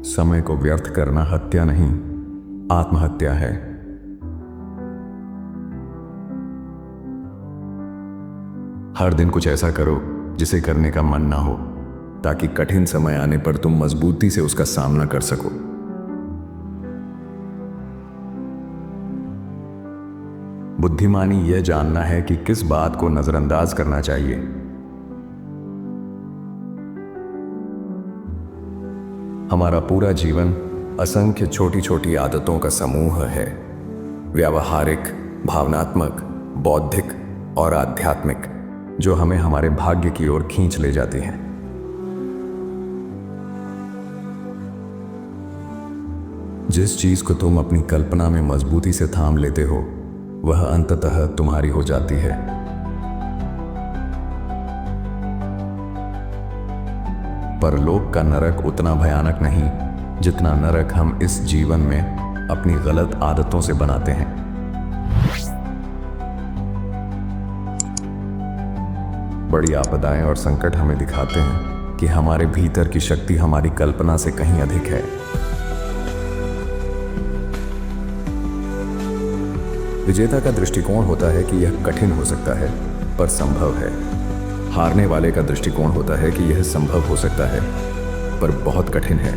समय को व्यर्थ करना हत्या नहीं, आत्महत्या है। हर दिन कुछ ऐसा करो जिसे करने का मन ना हो, ताकि कठिन समय आने पर तुम मजबूती से उसका सामना कर सको। बुद्धिमानी यह जानना है कि किस बात को नजरअंदाज करना चाहिए। हमारा पूरा जीवन असंख्य छोटी छोटी आदतों का समूह है, व्यावहारिक, भावनात्मक, बौद्धिक और आध्यात्मिक, जो हमें हमारे भाग्य की ओर खींच ले जाती हैं। जिस चीज को तुम अपनी कल्पना में मजबूती से थाम लेते हो, वह अंततः तुम्हारी हो जाती है। परलोक का नरक उतना भयानक नहीं जितना नरक हम इस जीवन में अपनी गलत आदतों से बनाते हैं। बड़ी आपदाएं और संकट हमें दिखाते हैं कि हमारे भीतर की शक्ति हमारी कल्पना से कहीं अधिक है। विजेता का दृष्टिकोण होता है कि यह कठिन हो सकता है पर संभव है। हारने वाले का दृष्टिकोण होता है कि यह संभव हो सकता है पर बहुत कठिन है।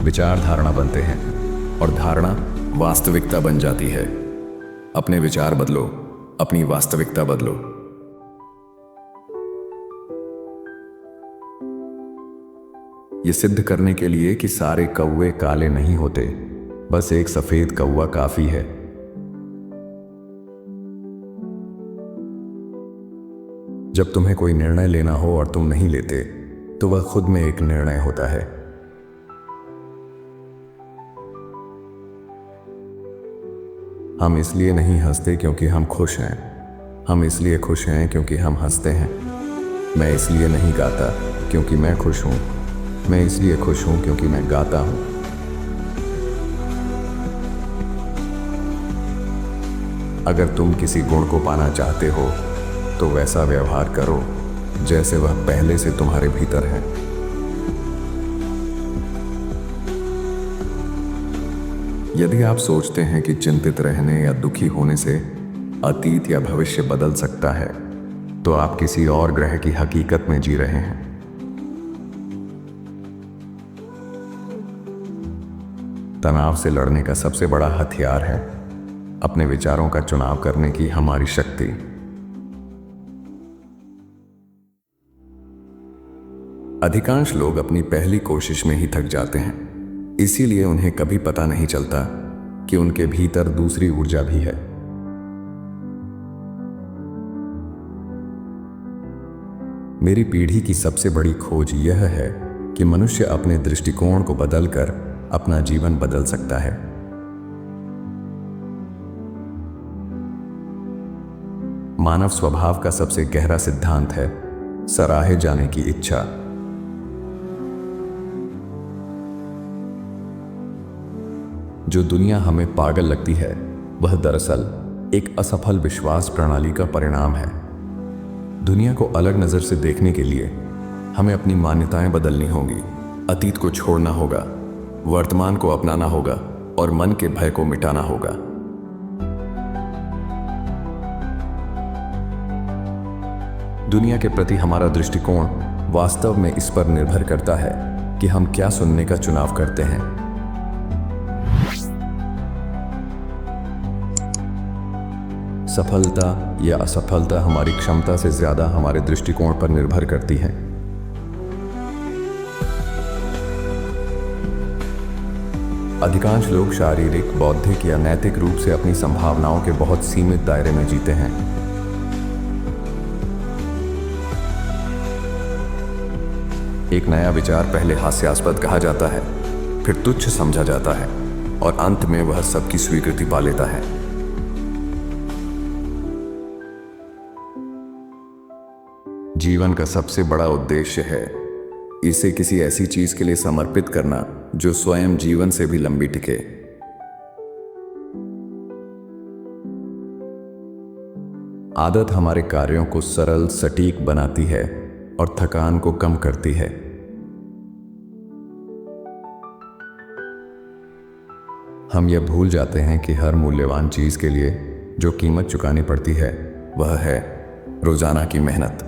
विचार धारणा बनते हैं और धारणा वास्तविकता बन जाती है। अपने विचार बदलो, अपनी वास्तविकता बदलो। ये सिद्ध करने के लिए कि सारे कौवे काले नहीं होते, बस एक सफेद कौवा काफी है। जब तुम्हें कोई निर्णय लेना हो और तुम नहीं लेते, तो वह खुद में एक निर्णय होता है। हम इसलिए नहीं हंसते क्योंकि हम खुश हैं, हम इसलिए खुश हैं क्योंकि हम हंसते हैं। मैं इसलिए नहीं गाता क्योंकि मैं खुश हूं, मैं इसलिए खुश हूं क्योंकि मैं गाता हूं। अगर तुम किसी गुण को पाना चाहते हो तो वैसा व्यवहार करो जैसे वह पहले से तुम्हारे भीतर है। यदि आप सोचते हैं कि चिंतित रहने या दुखी होने से अतीत या भविष्य बदल सकता है, तो आप किसी और ग्रह की हकीकत में जी रहे हैं। तनाव से लड़ने का सबसे बड़ा हथियार है अपने विचारों का चुनाव करने की हमारी शक्ति। अधिकांश लोग अपनी पहली कोशिश में ही थक जाते हैं, इसीलिए उन्हें कभी पता नहीं चलता कि उनके भीतर दूसरी ऊर्जा भी है। मेरी पीढ़ी की सबसे बड़ी खोज यह है कि मनुष्य अपने दृष्टिकोण को बदलकर अपना जीवन बदल सकता है। मानव स्वभाव का सबसे गहरा सिद्धांत है सराहे जाने की इच्छा। जो दुनिया हमें पागल लगती है, वह दरअसल एक असफल विश्वास प्रणाली का परिणाम है। दुनिया को अलग नजर से देखने के लिए हमें अपनी मान्यताएं बदलनी होंगी, अतीत को छोड़ना होगा, वर्तमान को अपनाना होगा और मन के भय को मिटाना होगा। दुनिया के प्रति हमारा दृष्टिकोण वास्तव में इस पर निर्भर करता है कि हम क्या सुनने का चुनाव करते हैं। सफलता या असफलता हमारी क्षमता से ज्यादा हमारे दृष्टिकोण पर निर्भर करती है। अधिकांश लोग शारीरिक, बौद्धिक या नैतिक रूप से अपनी संभावनाओं के बहुत सीमित दायरे में जीते हैं। एक नया विचार पहले हास्यास्पद कहा जाता है, फिर तुच्छ समझा जाता है और अंत में वह सबकी स्वीकृति पा लेता है। जीवन का सबसे बड़ा उद्देश्य है इसे किसी ऐसी चीज के लिए समर्पित करना जो स्वयं जीवन से भी लंबी टिके। आदत हमारे कार्यों को सरल, सटीक बनाती है और थकान को कम करती है। हम यह भूल जाते हैं कि हर मूल्यवान चीज के लिए जो कीमत चुकानी पड़ती है वह है रोजाना की मेहनत।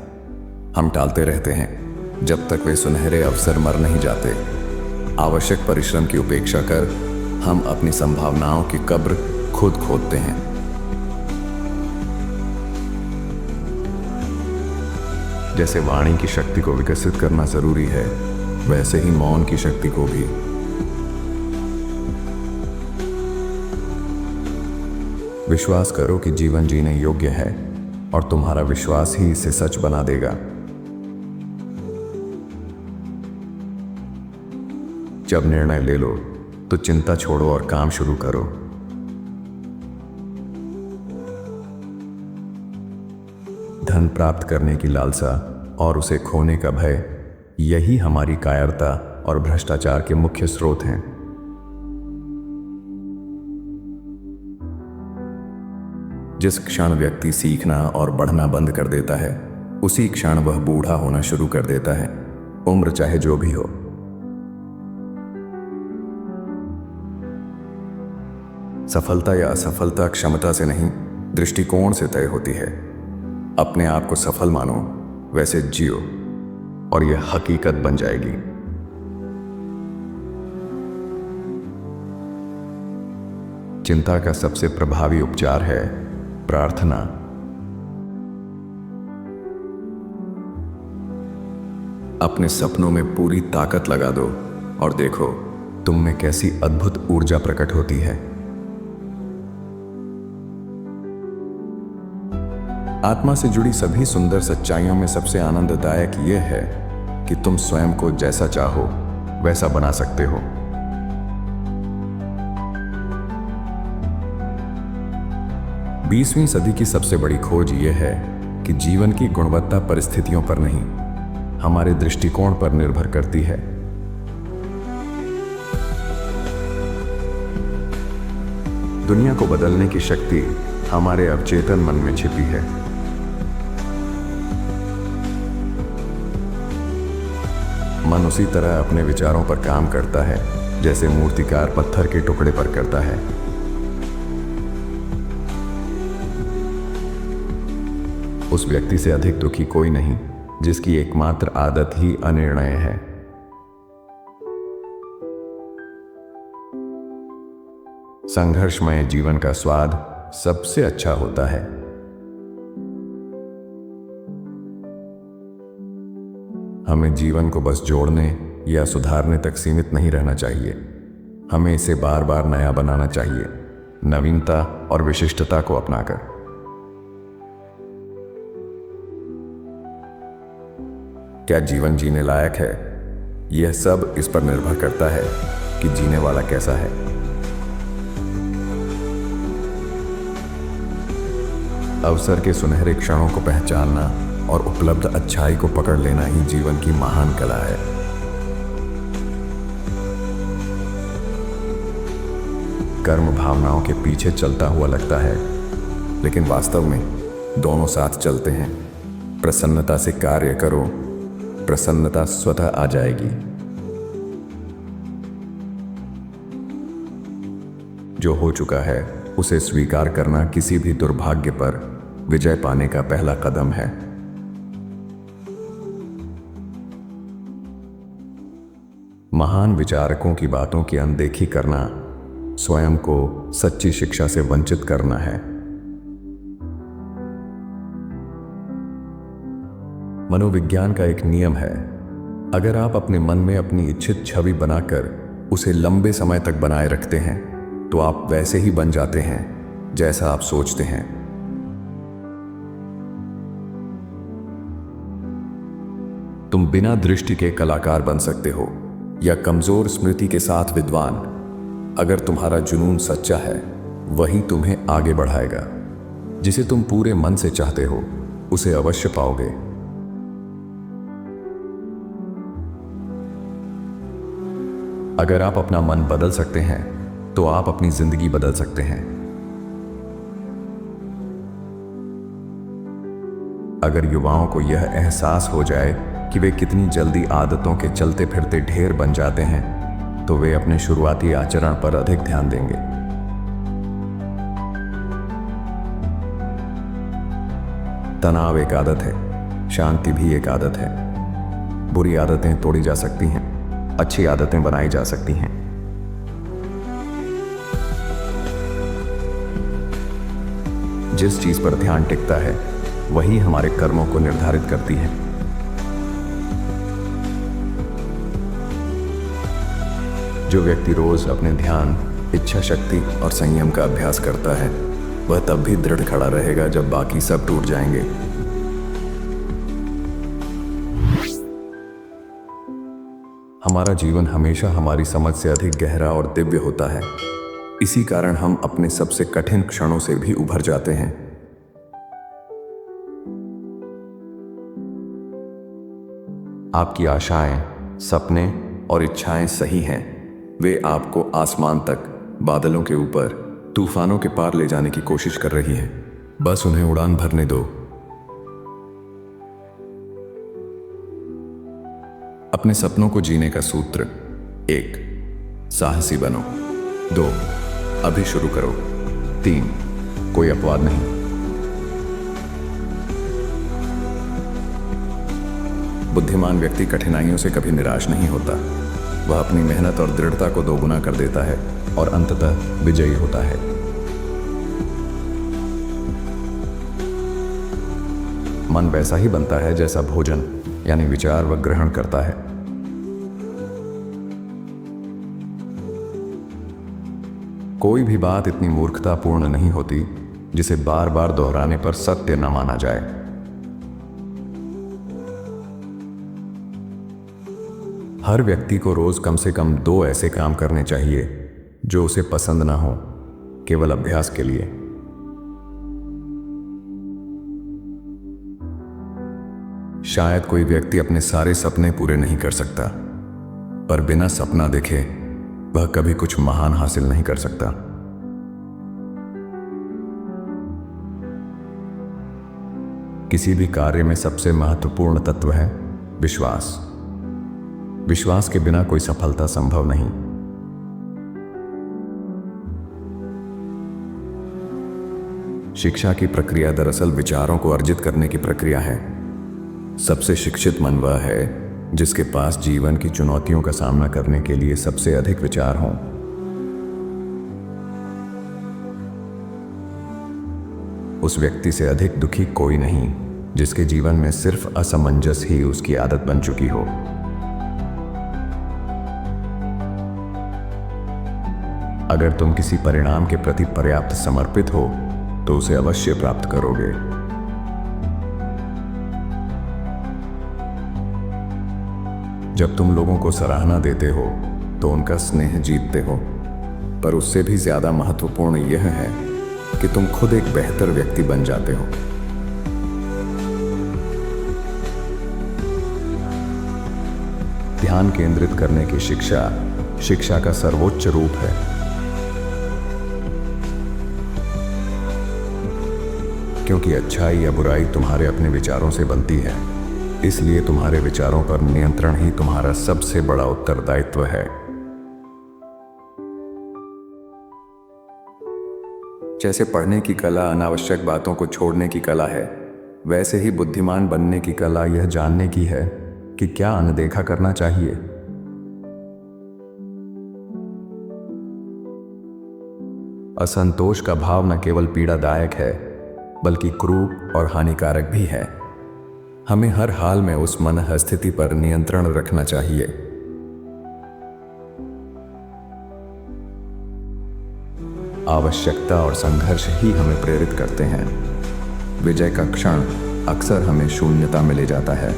हम टालते रहते हैं जब तक वे सुनहरे अवसर मर नहीं जाते। आवश्यक परिश्रम की उपेक्षा कर हम अपनी संभावनाओं की कब्र खुद खोदते हैं। जैसे वाणी की शक्ति को विकसित करना जरूरी है, वैसे ही मौन की शक्ति को भी। विश्वास करो कि जीवन जीने योग्य है और तुम्हारा विश्वास ही इसे सच बना देगा। जब निर्णय ले लो तो चिंता छोड़ो और काम शुरू करो। धन प्राप्त करने की लालसा और उसे खोने का भय, यही हमारी कायरता और भ्रष्टाचार के मुख्य स्रोत हैं। जिस क्षण व्यक्ति सीखना और बढ़ना बंद कर देता है, उसी क्षण वह बूढ़ा होना शुरू कर देता है, उम्र चाहे जो भी हो। सफलता या असफलता क्षमता से नहीं, दृष्टिकोण से तय होती है। अपने आप को सफल मानो, वैसे जियो और यह हकीकत बन जाएगी। चिंता का सबसे प्रभावी उपचार है प्रार्थना। अपने सपनों में पूरी ताकत लगा दो और देखो तुम में कैसी अद्भुत ऊर्जा प्रकट होती है। आत्मा से जुड़ी सभी सुंदर सच्चाइयों में सबसे आनंददायक यह है कि तुम स्वयं को जैसा चाहो वैसा बना सकते हो। बीसवीं सदी की सबसे बड़ी खोज यह है कि जीवन की गुणवत्ता परिस्थितियों पर नहीं, हमारे दृष्टिकोण पर निर्भर करती है। दुनिया को बदलने की शक्ति हमारे अवचेतन मन में छिपी है। मन उसी तरह अपने विचारों पर काम करता है जैसे मूर्तिकार पत्थर के टुकड़े पर करता है। उस व्यक्ति से अधिक दुखी कोई नहीं जिसकी एकमात्र आदत ही अनिर्णय है। संघर्षमय जीवन का स्वाद सबसे अच्छा होता है। हमें जीवन को बस जोड़ने या सुधारने तक सीमित नहीं रहना चाहिए। हमें इसे बार बार नया बनाना चाहिए, नवीनता और विशिष्टता को अपनाकर। क्या जीवन जीने लायक है? यह सब इस पर निर्भर करता है कि जीने वाला कैसा है। अवसर के सुनहरे क्षणों को पहचानना और उपलब्ध अच्छाई को पकड़ लेना ही जीवन की महान कला है। कर्म भावनाओं के पीछे चलता हुआ लगता है, लेकिन वास्तव में दोनों साथ चलते हैं। प्रसन्नता से कार्य करो, प्रसन्नता स्वतः आ जाएगी। जो हो चुका है उसे स्वीकार करना किसी भी दुर्भाग्य पर विजय पाने का पहला कदम है। महान विचारकों की बातों की अनदेखी करना स्वयं को सच्ची शिक्षा से वंचित करना है। मनोविज्ञान का एक नियम है, अगर आप अपने मन में अपनी इच्छित छवि बनाकर उसे लंबे समय तक बनाए रखते हैं तो आप वैसे ही बन जाते हैं जैसा आप सोचते हैं। तुम बिना दृष्टि के कलाकार बन सकते हो या कमजोर स्मृति के साथ विद्वान। अगर तुम्हारा जुनून सच्चा है, वही तुम्हें आगे बढ़ाएगा। जिसे तुम पूरे मन से चाहते हो उसे अवश्य पाओगे। अगर आप अपना मन बदल सकते हैं तो आप अपनी जिंदगी बदल सकते हैं। अगर युवाओं को यह एहसास हो जाए कि वे कितनी जल्दी आदतों के चलते फिरते ढेर बन जाते हैं, तो वे अपने शुरुआती आचरण पर अधिक ध्यान देंगे। तनाव एक आदत है, शांति भी एक आदत है। बुरी आदतें तोड़ी जा सकती हैं, अच्छी आदतें बनाई जा सकती हैं। जिस चीज पर ध्यान टिकता है वही हमारे कर्मों को निर्धारित करती है। जो व्यक्ति रोज अपने ध्यान, इच्छा शक्ति और संयम का अभ्यास करता है वह तब भी दृढ़ खड़ा रहेगा जब बाकी सब टूट जाएंगे। हमारा जीवन हमेशा हमारी समझ से अधिक गहरा और दिव्य होता है। इसी कारण हम अपने सबसे कठिन क्षणों से भी उभर जाते हैं। आपकी आशाएं, सपने और इच्छाएं सही हैं। वे आपको आसमान तक, बादलों के ऊपर, तूफानों के पार ले जाने की कोशिश कर रही हैं। बस उन्हें उड़ान भरने दो। अपने सपनों को जीने का सूत्र: 1. साहसी बनो। 2. अभी शुरू करो। 3. कोई अपवाद नहीं। बुद्धिमान व्यक्ति कठिनाइयों से कभी निराश नहीं होता। वह अपनी मेहनत और दृढ़ता को दोगुना कर देता है और अंततः विजयी होता है। मन वैसा ही बनता है जैसा भोजन यानी विचार वह ग्रहण करता है। कोई भी बात इतनी मूर्खतापूर्ण नहीं होती जिसे बार बार दोहराने पर सत्य न माना जाए। हर व्यक्ति को रोज कम से कम 2 ऐसे काम करने चाहिए जो उसे पसंद ना हो, केवल अभ्यास के लिए। शायद कोई व्यक्ति अपने सारे सपने पूरे नहीं कर सकता, पर बिना सपना देखे वह कभी कुछ महान हासिल नहीं कर सकता। किसी भी कार्य में सबसे महत्वपूर्ण तत्व है विश्वास। विश्वास के बिना कोई सफलता संभव नहीं। शिक्षा की प्रक्रिया दरअसल विचारों को अर्जित करने की प्रक्रिया है। सबसे शिक्षित मन वह है जिसके पास जीवन की चुनौतियों का सामना करने के लिए सबसे अधिक विचार हों। उस व्यक्ति से अधिक दुखी कोई नहीं जिसके जीवन में सिर्फ असमंजस ही उसकी आदत बन चुकी हो। अगर तुम किसी परिणाम के प्रति पर्याप्त समर्पित हो तो उसे अवश्य प्राप्त करोगे। जब तुम लोगों को सराहना देते हो तो उनका स्नेह जीतते हो, पर उससे भी ज्यादा महत्वपूर्ण यह है कि तुम खुद एक बेहतर व्यक्ति बन जाते हो। ध्यान केंद्रित करने की शिक्षा का सर्वोच्च रूप है। क्योंकि अच्छाई या बुराई तुम्हारे अपने विचारों से बनती है, इसलिए तुम्हारे विचारों पर नियंत्रण ही तुम्हारा सबसे बड़ा उत्तरदायित्व है। जैसे पढ़ने की कला अनावश्यक बातों को छोड़ने की कला है, वैसे ही बुद्धिमान बनने की कला यह जानने की है कि क्या अनदेखा करना चाहिए। असंतोष का भाव न केवल पीड़ादायक है बल्कि क्रूर और हानिकारक भी है। हमें हर हाल में उस मनः स्थिति पर नियंत्रण रखना चाहिए। आवश्यकता और संघर्ष ही हमें प्रेरित करते हैं। विजय का क्षण अक्सर हमें शून्यता में ले जाता है।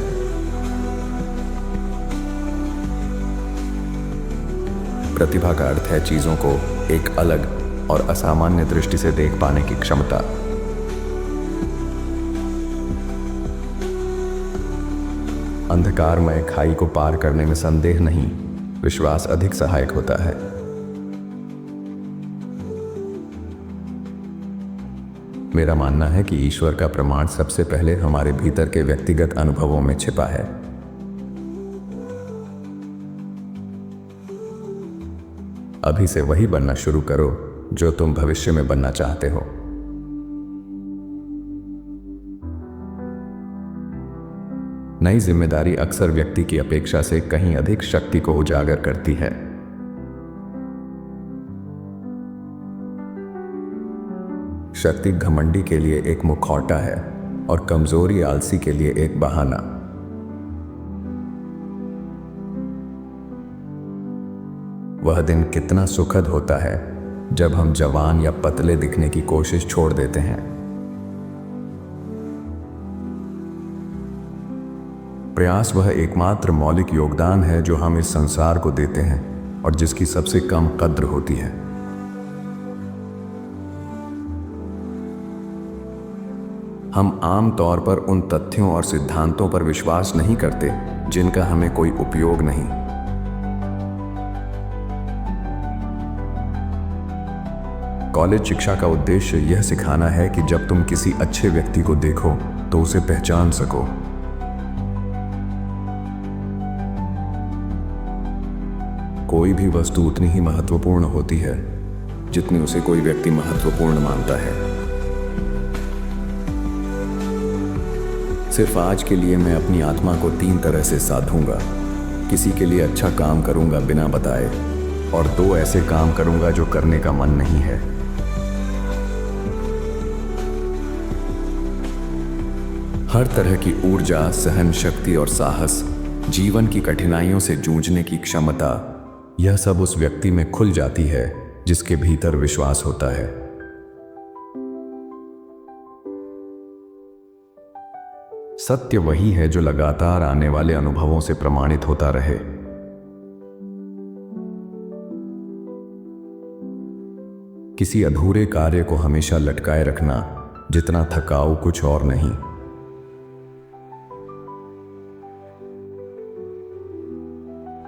प्रतिभा का अर्थ है चीजों को एक अलग और असामान्य दृष्टि से देख पाने की क्षमता। अंधकारमय खाई को पार करने में संदेह नहीं, विश्वास अधिक सहायक होता है। मेरा मानना है कि ईश्वर का प्रमाण सबसे पहले हमारे भीतर के व्यक्तिगत अनुभवों में छिपा है। अभी से वही बनना शुरू करो जो तुम भविष्य में बनना चाहते हो। नई जिम्मेदारी अक्सर व्यक्ति की अपेक्षा से कहीं अधिक शक्ति को उजागर करती है। शक्ति घमंडी के लिए एक मुखौटा है और कमजोरी आलसी के लिए एक बहाना। वह दिन कितना सुखद होता है जब हम जवान या पतले दिखने की कोशिश छोड़ देते हैं। प्रयास वह एकमात्र मौलिक योगदान है जो हम इस संसार को देते हैं और जिसकी सबसे कम कद्र होती है। हम आम तौर पर उन तथ्यों और सिद्धांतों पर विश्वास नहीं करते जिनका हमें कोई उपयोग नहीं। कॉलेज शिक्षा का उद्देश्य यह सिखाना है कि जब तुम किसी अच्छे व्यक्ति को देखो तो उसे पहचान सको। कोई भी वस्तु उतनी ही महत्वपूर्ण होती है जितनी उसे कोई व्यक्ति महत्वपूर्ण मानता है। सिर्फ आज के लिए मैं अपनी आत्मा को 3 तरह से साधूंगा। किसी के लिए अच्छा काम करूंगा बिना बताए, और 2 ऐसे काम करूंगा जो करने का मन नहीं है। हर तरह की ऊर्जा, सहन शक्ति और साहस, जीवन की कठिनाइयों से जूझने की क्षमता, यह सब उस व्यक्ति में खुल जाती है जिसके भीतर विश्वास होता है। सत्य वही है जो लगातार आने वाले अनुभवों से प्रमाणित होता रहे। किसी अधूरे कार्य को हमेशा लटकाए रखना जितना थकाऊ कुछ और नहीं।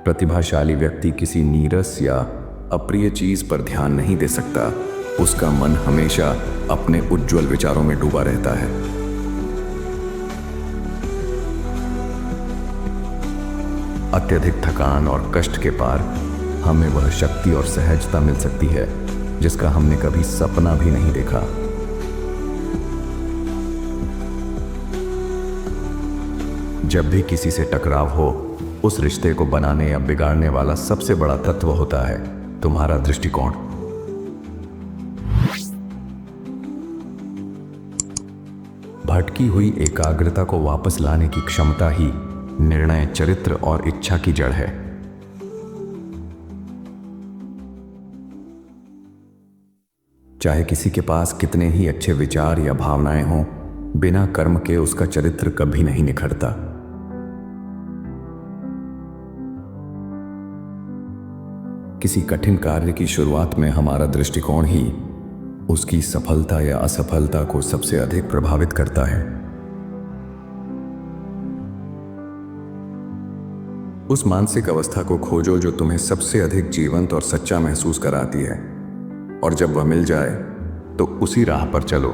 प्रतिभाशाली व्यक्ति किसी नीरस या अप्रिय चीज पर ध्यान नहीं दे सकता। उसका मन हमेशा अपने उज्जवल विचारों में डूबा रहता है। अत्यधिक थकान और कष्ट के पार हमें वह शक्ति और सहजता मिल सकती है जिसका हमने कभी सपना भी नहीं देखा। जब भी किसी से टकराव हो, उस रिश्ते को बनाने या बिगाड़ने वाला सबसे बड़ा तत्व होता है तुम्हारा दृष्टिकोण। भटकी हुई एकाग्रता को वापस लाने की क्षमता ही निर्णय, चरित्र और इच्छा की जड़ है। चाहे किसी के पास कितने ही अच्छे विचार या भावनाएं हों, बिना कर्म के उसका चरित्र कभी नहीं निखरता। किसी कठिन कार्य की शुरुआत में हमारा दृष्टिकोण ही उसकी सफलता या असफलता को सबसे अधिक प्रभावित करता है। उस मानसिक अवस्था को खोजो जो तुम्हें सबसे अधिक जीवंत और सच्चा महसूस कराती है, और जब वह मिल जाए तो उसी राह पर चलो।